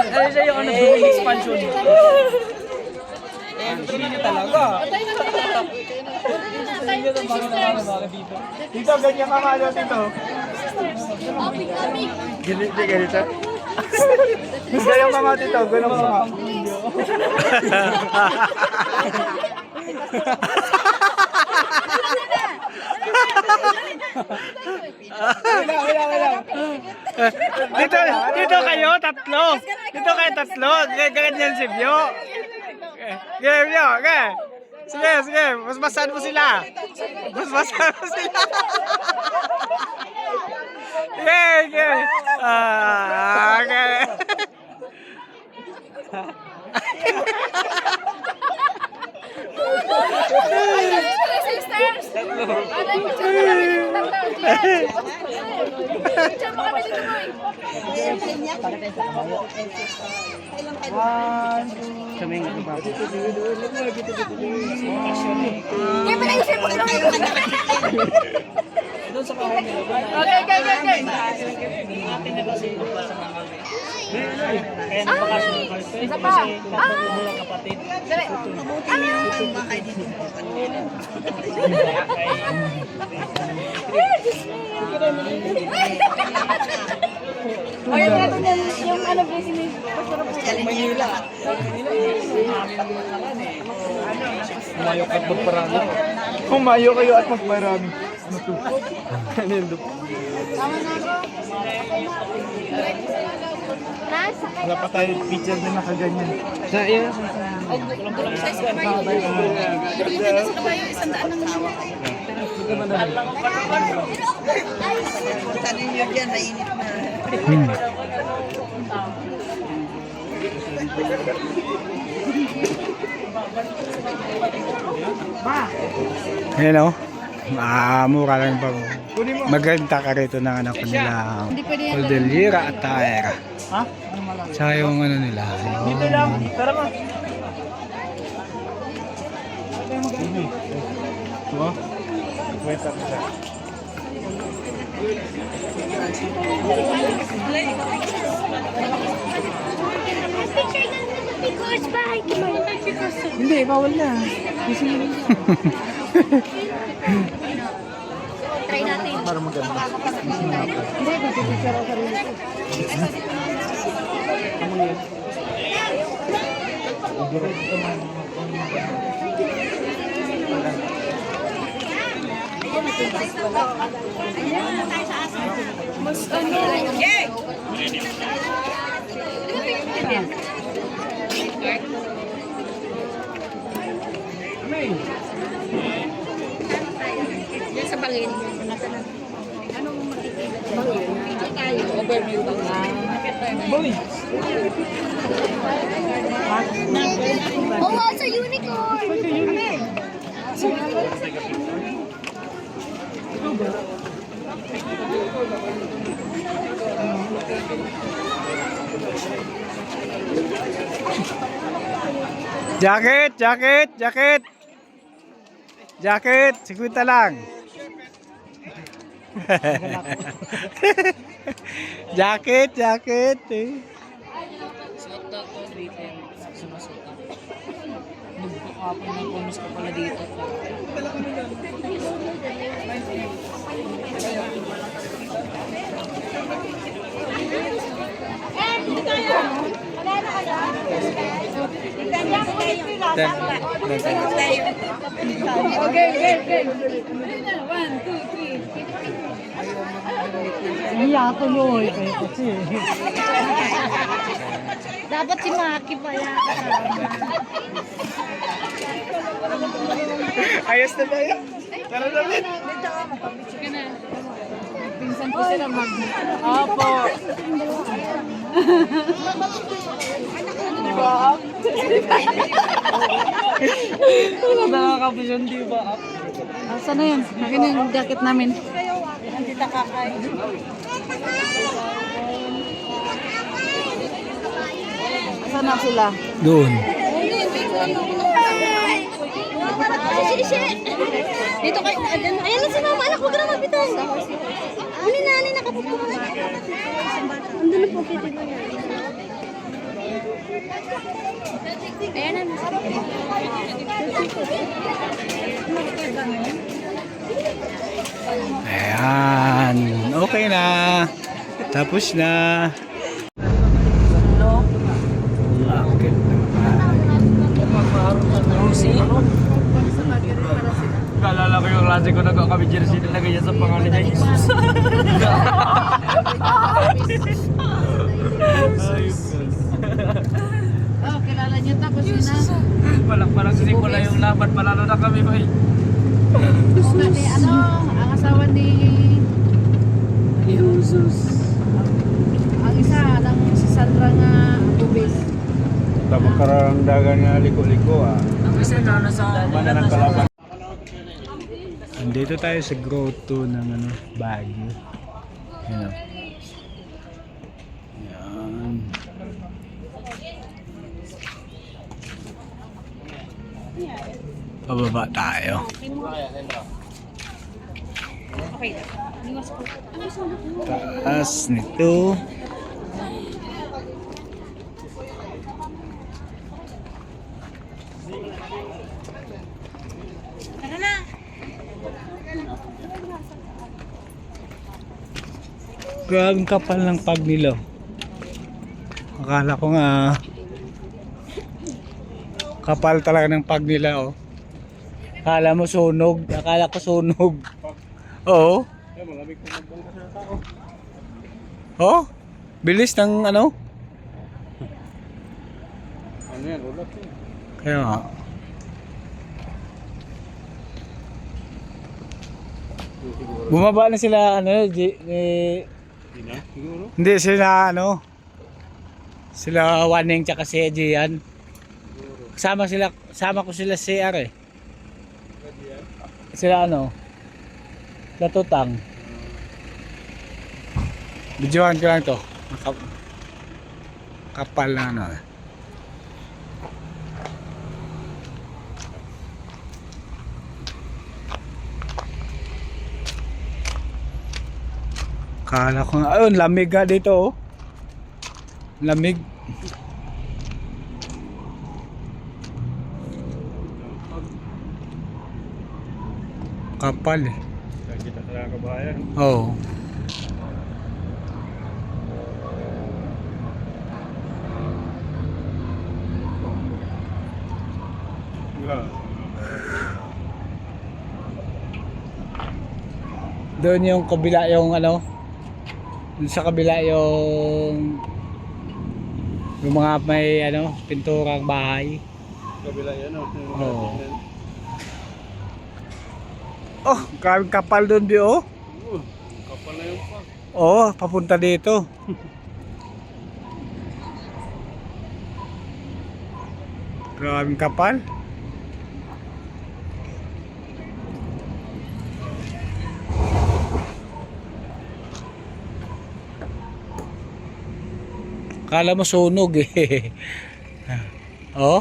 Ano siya yung building expansion? Entry niya talaga. Dito, ganyan ka malo dito. Ganito? Ganyan ka nga dito, ganyan ka nga. Wala. Dito kayo, tatlo. Dito kayo, tatlo. Ganyan si Bio. Bio, Sige. Basbasan mo sila. Sige. Okay. Doon sa kahon nila. Okay. Atin na kasi kaya napakasyon ng kalpe. Kasi kapag kapatid. Ayaw natin yung ano busy ni Manila. Mayo ka magparami. Kumayo kayo at magmarami. Ano to? Ano yun doon? Wala pa tayo picture na nakaganyan. Sa iyo. Ayan o. Mura lang pa. Maganda ka rito ng anak nila. Cordillera at Taera. Ha? Tsaka yung ano nila. Dito lang. Tara mo. Ito? Wait up na. Hindi, bawal na. Try natin. Para maganda. Hindi, pipicture ako sarili ko. Mas ano? Yan sa bangin. Anong makikita? Bangin tayo. Overview ba nga? Boy! Oo, sa unicorn! Jacket! 50 lang. Jacket. Suot na to, dito yung sumasot na. Nagpapapon ng pumis ka pala dito. Okay. 1, 2, 3. Iya tuloy kayo kasi. Dapat si Maki pala. Ayos na ba yun? Tara na rin. Sige na. Pinsan ko sila mag... Apo! Diba up? Wala nakakapisyon, diba up? Saan na yun? Akin na yung jacket namin. Hindi takakay. Saan na sila? Doon. Sisi. Dito kayo. Ayan na si mama. Anak, huwag ka na magbitaw. Huli na, nakapupo ka na. Andun na po, kitty mo yan. Ayan na. Ayan. Okay na. Tapos na. Bakit Kalala ko yung klase ko kami jersey talaga yan sa pangalan niya Jesus. Oh, kilala niyo tapos yun na. Parang sinimula yung laban, palalo na kami boy. Ano, ang asawa ni Jesus. ang isa lang si Sandra nga Bubis. Tapos karang dagan nga liko-liko ah. Ang isa na nasa Mana ng kalaban. Andito tayo sa grotto ng Baguio. Yan o. Yan. Pababa tayo. Okay. Niwas ko. Taas nito. Tara na. Grabe kapal ng pag nila. Akala ko nga kapal talaga ng pag nila oh. Akala mo sunog, akala ko sunog. Oo. Oh, bilis ng ano? Ano yan, ulat eh. Kaya nga. Bumaba na sila Siguro? hindi sila sila Waneng tsaka si Gian. Sama ko sila CR eh. Sila Latutang. Videohan ko lang to. Kapal na Kala ko nga, ayun, lamig nga dito oh. Lamig. Kapal eh. Kita sa kabahayan. Oo. Doon yung kabila yung doon sa kabila yung mga may pinturang bahay. Kabila yan oh. Oo. Oh, grabe kapal doon di oh. Kapal na yung pag. Oo, papunta dito. Grabing kapal. Kala mo sunog eh. Oh.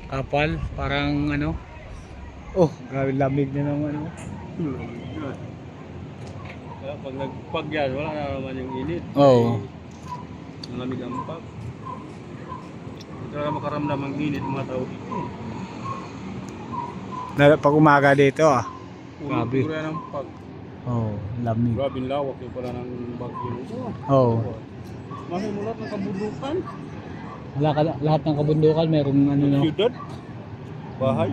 Kapal, parang oh, grabe lamig na naman Kaya pag nagpag yan, wala na naman yung init. Oo. Malamig ang pag. Hindi talaga makaramdam ang init mga tao dito. Pag umaga dito Grabe. Grabe. Ng pag. Oh, lamig. Grabe lawak yung pala ng bagyo. Oh. Mahimulat ng kabundukan. Lahat ng kabundukan merong Siyudad. Bahay.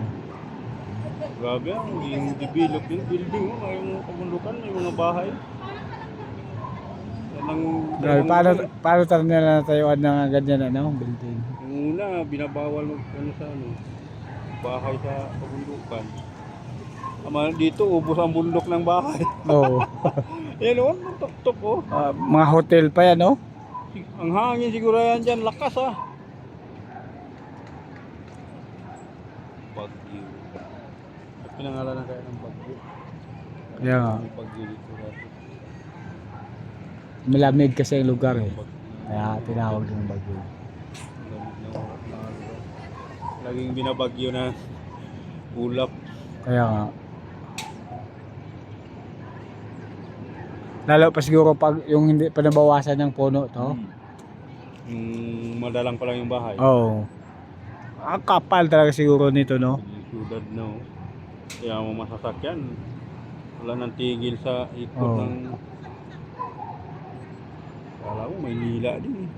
Grabe yung develop yung building yung kabundukan, yung mga bahay. Grabe, paano tayo nila natayuan ng ganyan building? Yung una, binabawal mag bahay sa kabundukan. Dito, ubos ang bundok ng bahay. Oo. Yan o, tok-tok o. Mga hotel pa yan Ang hangin siguro yan dyan, lakas Bagyo. At pinangalan na kaya ng bagyo. Kaya nga. May bagyo dito dati. Malamig kasi ang lugar eh. Kaya tinawag ng bagyo. Laging binabagyo na ulap. Kaya nga. Lalo pa siguro pag yung hindi pa nabawasan ng puno to. Yung madalang pa lang yung bahay. Oo. Ang kapal talaga siguro nito, no? Yung syudad, no? Kaya mga masasakyan, wala nang tigil sa ikot Oo. ng... Kala ko, Maynila din eh.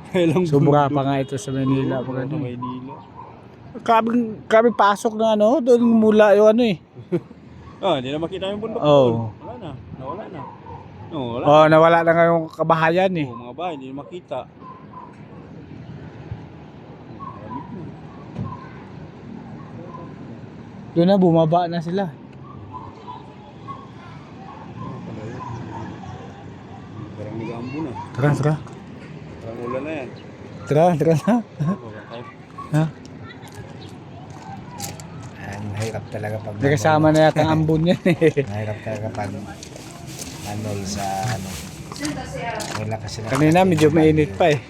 Kailang Sobra bundok. pa nga ito sa Manila. Sobra Mga sa Maynila. Kaming pasok na ano, doon mula yung ano eh. Hindi na makita yung bundok. Oo. Wala na, nawala na. No, wala. Oh, nawala na nga yung kabahayan eh. Mga bahay, hindi na makita. Malamig na. Doon na, bumaba na sila. Pala yun. Parang nigambo na. Tara, tara. Parang ulan na yan. Tara na. Ha? Mahirap talaga pag Hindi kasama na yata ang ambon yan eh. mahirap talaga pag manol sa ano. Wala kasi na Kanina medyo mainit pa eh.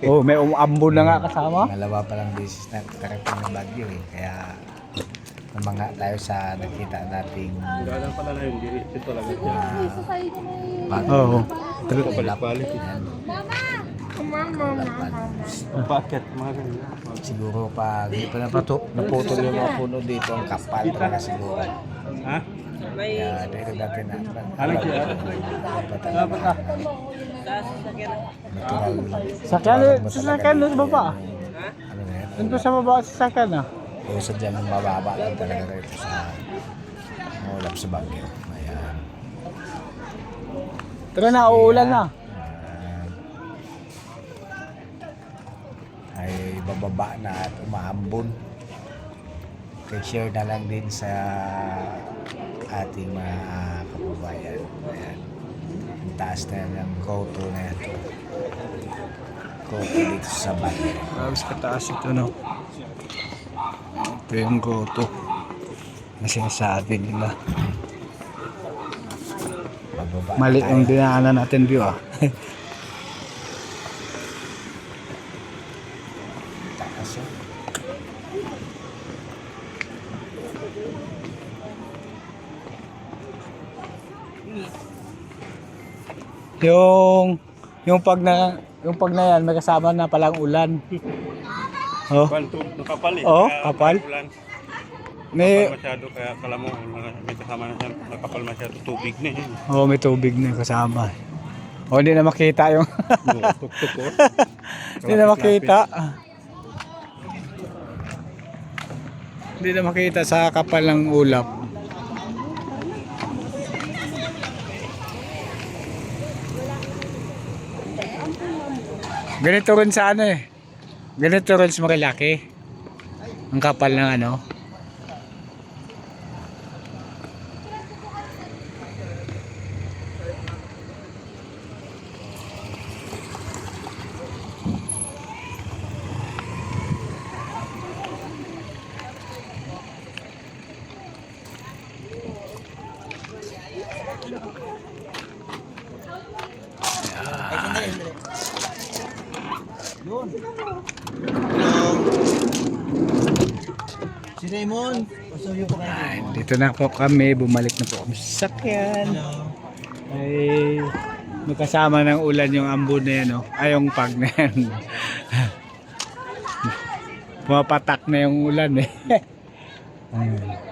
Oh, may ambon na nga kasama. Malawa pa lang beses na karating ng bagyo eh. Kaya namanga tayo sa nakita nating Dalan pala na yung diretso talaga siya. bagyo. Oo. Balik-balik eh. Yan. Bakit? Mga ganyan. Siguro pag hindi pa naputol yung mga puno dito, ang kapal talaga siguro. Ha? Kaya dito dati na. Alam siya. Sakyan, sasakyan doon sa baba. Ano na yan? Doon sa baba sasakyan ah. Usad dyan ng mababa lang talaga rito sa ulap sa bagyo. Ayan. Tara na, uulan na. Ay bababa na at umaambon. Kaya share na lang din sa ating mga kababayan. Ayan. Ang taas na yan ng GoTo na yan. GoTo dito sa bagyo. Tapos kataas ito no. Ito yung goto. Na sinasabi nila. Bababa Mali tayo. yung dinaanan natin view ah. Taas yan. Yung pag na yan may kasama na palang ulan. Oh. Nakapal eh. Oo, Kaya kapal. ulan. May Kapal masyado, kaya kala mo may kasama na siya. Nakapal masyado, tubig na yun. may tubig na kasama. Oh, hindi na makita yung Tuk-tuk oh. hindi na makita. Hindi na makita sa kapal ng ulap. Ganito rin sa ano eh. Ganito rin sa Marilaki. Ang kapal ng ano. Si Raymond, pasuyo ko kayo. Ay, dito na po kami. Bumalik na po kami sa sakyan. Ay, magkasama ng ulan yung ambon na yan. Oh. Ay, yung pag na yan. Pumapatak na yung ulan eh. Ayun.